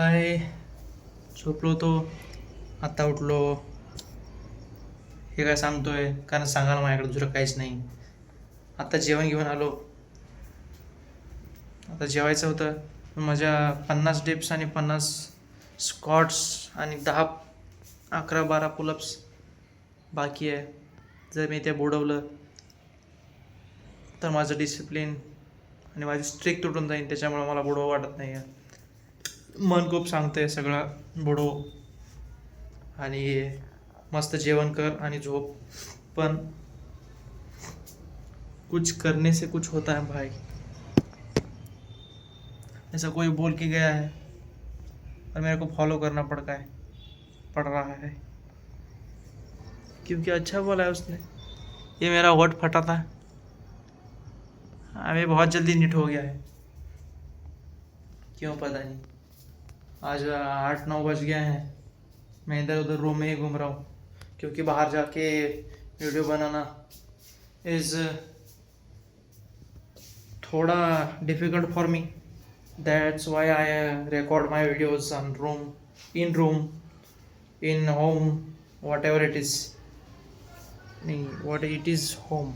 हाय. झोपलो होतो, आत्ता उठलो. हे काय सांगतोय कारण सांगायला माझ्याकडे दुसरं काहीच नाही. आत्ता जेवण घेऊन आलो. आता जेवायचं होतं. माझ्या 50 डिप्स आणि 50 स्क्वॉट्स आणि 11-12 पुलअप्स बाकी आहे. जर मी ते बुडवलं तर माझं डिसिप्लिन आणि माझी स्ट्रिक तुटून जाईल. त्याच्यामुळे मला बुडवं वाटत नाही आहे. मन खूप सांगतंय सगळं बुडव आणि मस्त जेवण कर आणि झोप. पण कुछ करने से कुछ होता है भाई. ऐसा कोई बोल के गया है और मेरे को फॉलो करना पड़ रहा है क्योंकि अच्छा बोला है उसने. ये मेरा वर्ड फटा था. अभी बहुत जल्दी निट हो गया है, क्यों पता नहीं. आज 8-9 बज गए हैं. मैं इधर उधर रूम में ही घूम रहा हूँ क्योंकि बाहर जाके वीडियो बनाना इज़ थोड़ा difficult for me. That's why I record my videos on room in home, whatever it is. What it is home.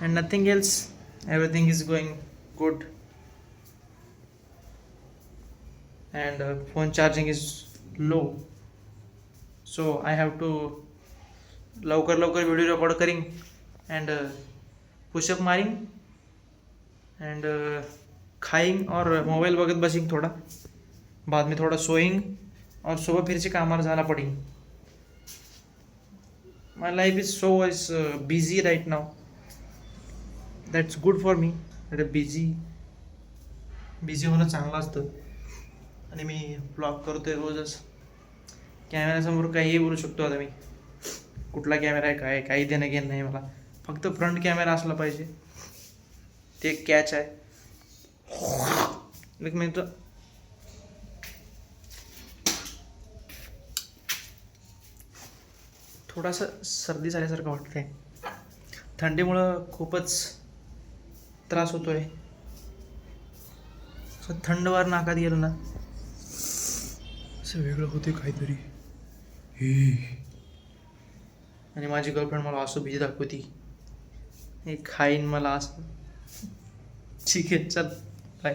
And nothing else. Everything is going good. And phone charging is low, so I have to लवकर video record करीन and push-up मारीन and खाईंग और mobile बघत बसीन थोड़ा. बाद में थोड़ा सोईंग और सुबह फिर से कामावर जाना पडेल. My life is so busy right now. That's good for me. Busy होणं चांगलं असतं. आणि मी ब्लॉग करतोय रोजच. कॅमेऱ्यासमोर काहीही बोलू शकतो आता मी. कुठला कॅमेरा आहे काय काही देणं घेणं नाही मला. फक्त फ्रंट कॅमेरा असला पाहिजे, ते कॅच आहे. एक मिनिट. थोडासा सर्दी झाल्यासारखं वाटतंय. थंडीमुळं खूपच त्रास होतोय. असं थंडवार नाकात गेलं ना असं वेगळं होते काहीतरी. आणि माझी गर्लफ्रेंड मला असं भीती दाखवती, हे खाईन मला असं. ठीक आहे, चल बाय.